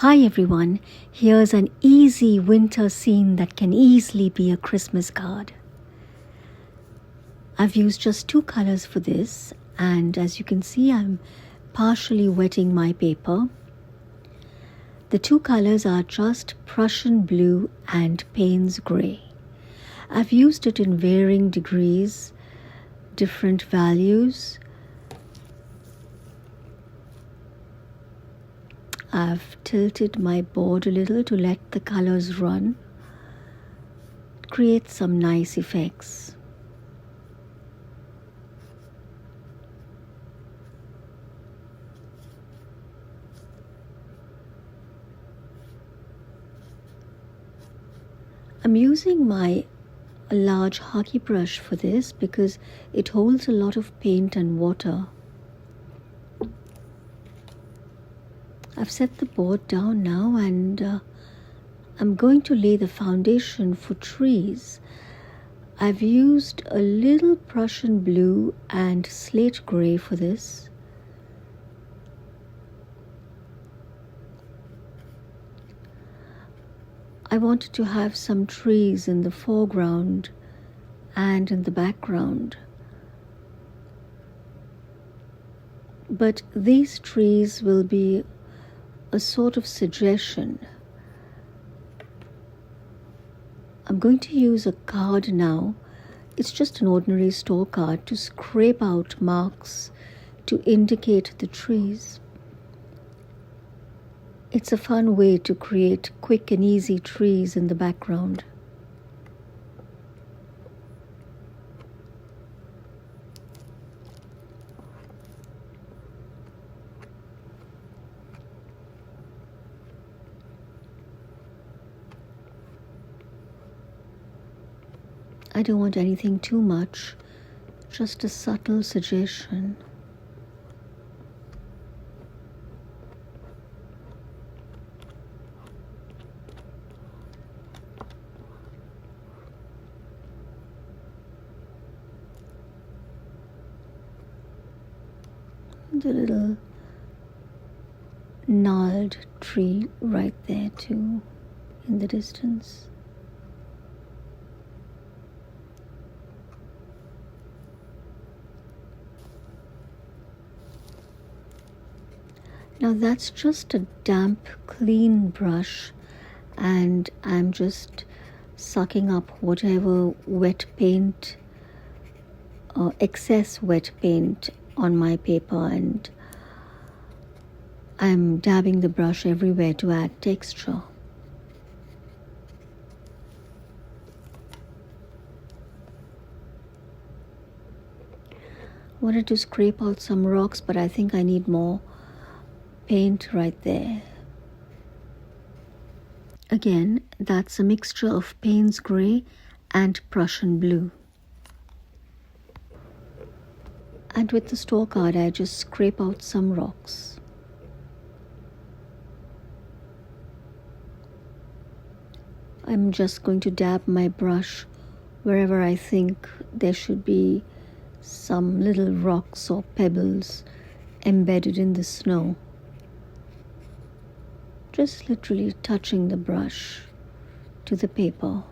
Hi everyone, here's an easy winter scene that can easily be a Christmas card. I've used just two colors for this, and as you can see, I'm partially wetting my paper. The two colors are just Prussian blue and Payne's gray. I've used it in varying degrees, different values. I've tilted my board a little to let the colors run, create some nice effects. I'm using my large hockey brush for this because it holds a lot of paint and water. I've set the board down now and I'm going to lay the foundation for trees. I've used a little Prussian blue and slate gray for this. I wanted to have some trees in the foreground and in the background. But these trees will be a sort of suggestion. I'm going to use a card now. It's just an ordinary store card to scrape out marks to indicate the trees. It's a fun way to create quick and easy trees in the background. I don't want anything too much, just a subtle suggestion. The little gnarled tree right there too, in the distance. Now that's just a damp, clean brush, and I'm just sucking up whatever wet paint or excess wet paint on my paper, and I'm dabbing the brush everywhere to add texture. I wanted to scrape out some rocks, but I think I need more paint right there. Again, that's a mixture of Payne's gray and Prussian blue. And with the store card, I just scrape out some rocks. I'm just going to dab my brush wherever I think there should be some little rocks or pebbles embedded in the snow. Just literally touching the brush to the paper.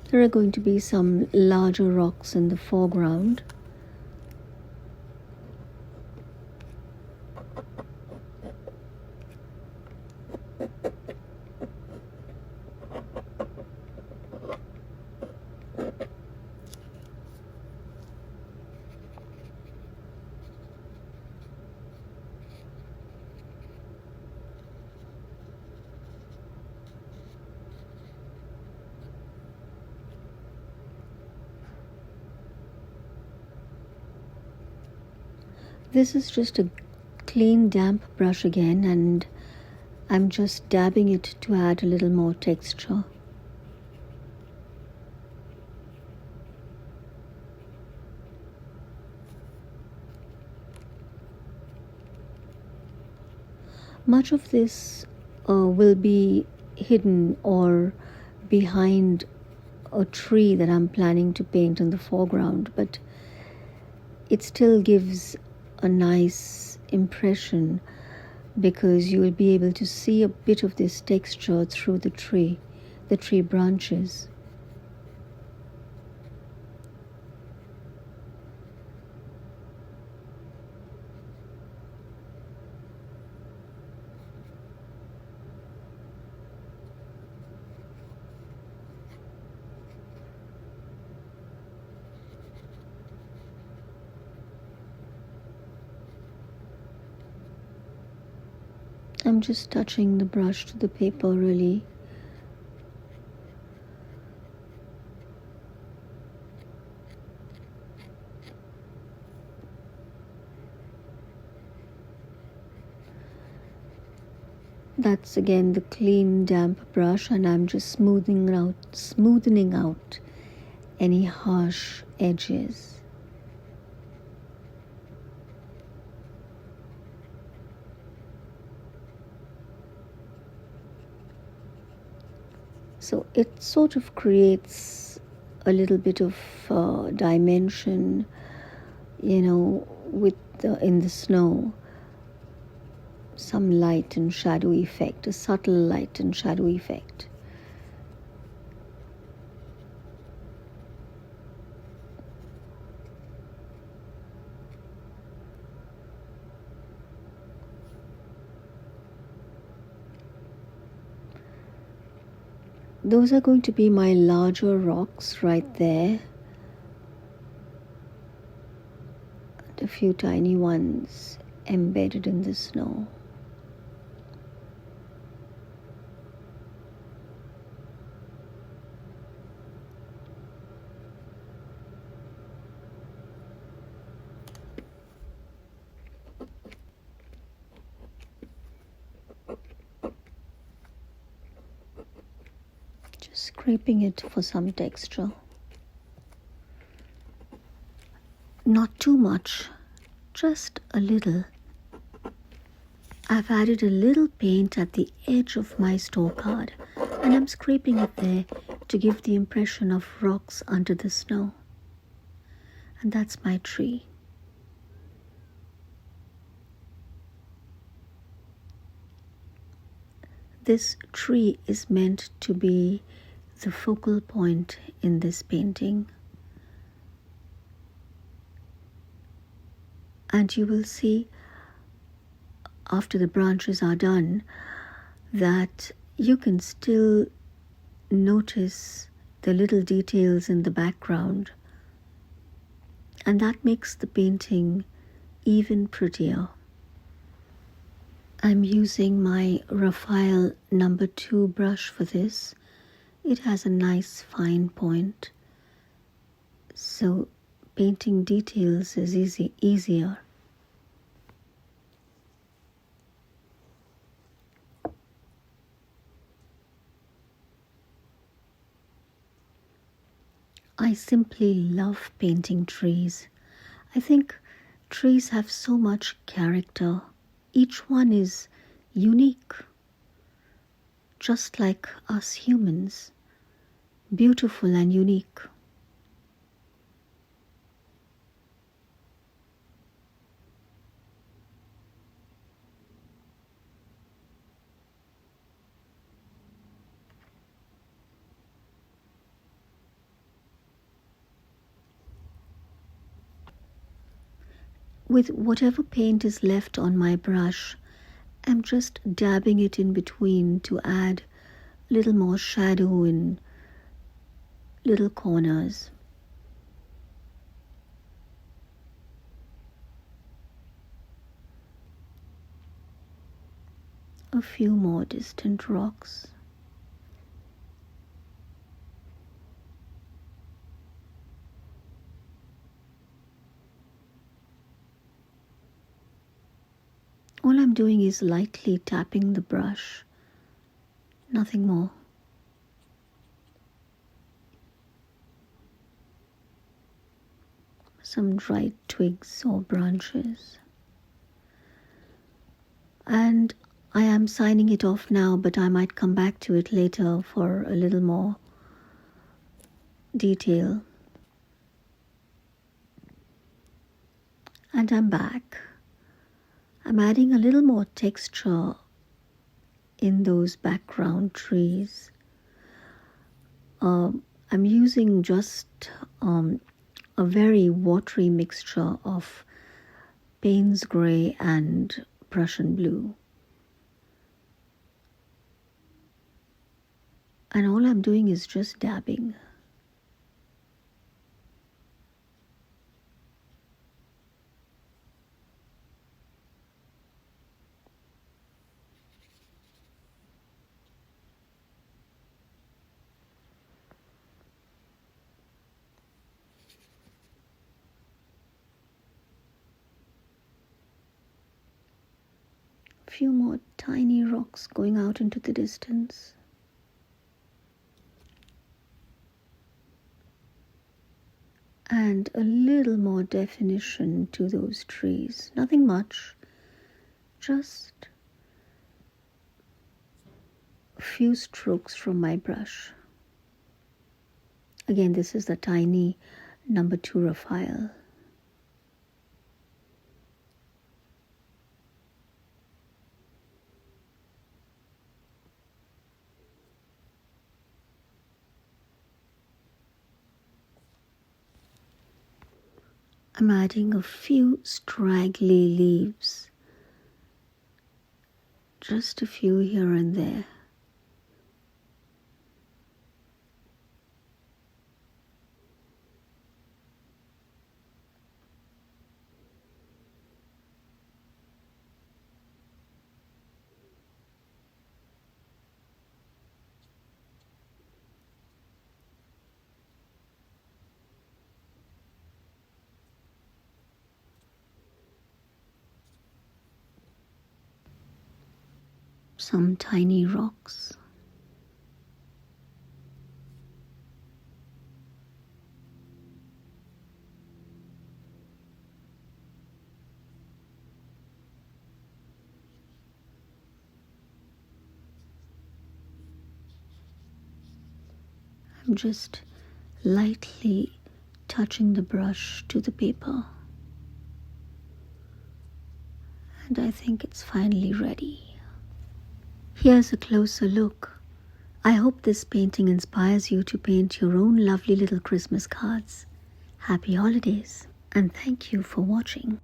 There are going to be some larger rocks in the foreground. This is just a clean damp brush again, and I'm just dabbing it to add a little more texture. Much of this will be hidden or behind a tree that I'm planning to paint in the foreground, but it still gives a nice impression because you will be able to see a bit of this texture through the tree branches. I'm just touching the brush to the paper really. That's again the clean damp brush, and I'm just smoothing out any harsh edges. So it sort of creates a little bit of dimension, with in the snow, some light and shadow effect, a subtle light and shadow effect. Those are going to be my larger rocks right there, and a few tiny ones embedded in the snow. Just scraping it for some texture. Not too much, just a little. I've added a little paint at the edge of my store card, and I'm scraping it there to give the impression of rocks under the snow. And that's my tree. This tree is meant to be the focal point in this painting. And you will see after the branches are done that you can still notice the little details in the background, and that makes the painting even prettier. I'm using my Raphael No. 2 brush for this. It has a nice fine point, so painting details is easier. I simply love painting trees. I think trees have so much character. Each one is unique, just like us humans, beautiful and unique. With whatever paint is left on my brush, I'm just dabbing it in between to add a little more shadow in little corners. A few more distant rocks. All I'm doing is lightly tapping the brush, nothing more. Some dried twigs or branches. And I am signing it off now, but I might come back to it later for a little more detail. And I'm back. I'm adding a little more texture in those background trees. I'm using just a very watery mixture of Payne's Grey and Prussian Blue. And all I'm doing is just dabbing. A few more tiny rocks going out into the distance. And a little more definition to those trees. Nothing much, just a few strokes from my brush. Again, this is the tiny number 2 Raphael. I'm adding a few straggly leaves, just a few here and there. Some tiny rocks. I'm just lightly touching the brush to the paper. And I think it's finally ready. Here's a closer look. I hope this painting inspires you to paint your own lovely little Christmas cards. Happy holidays, and thank you for watching.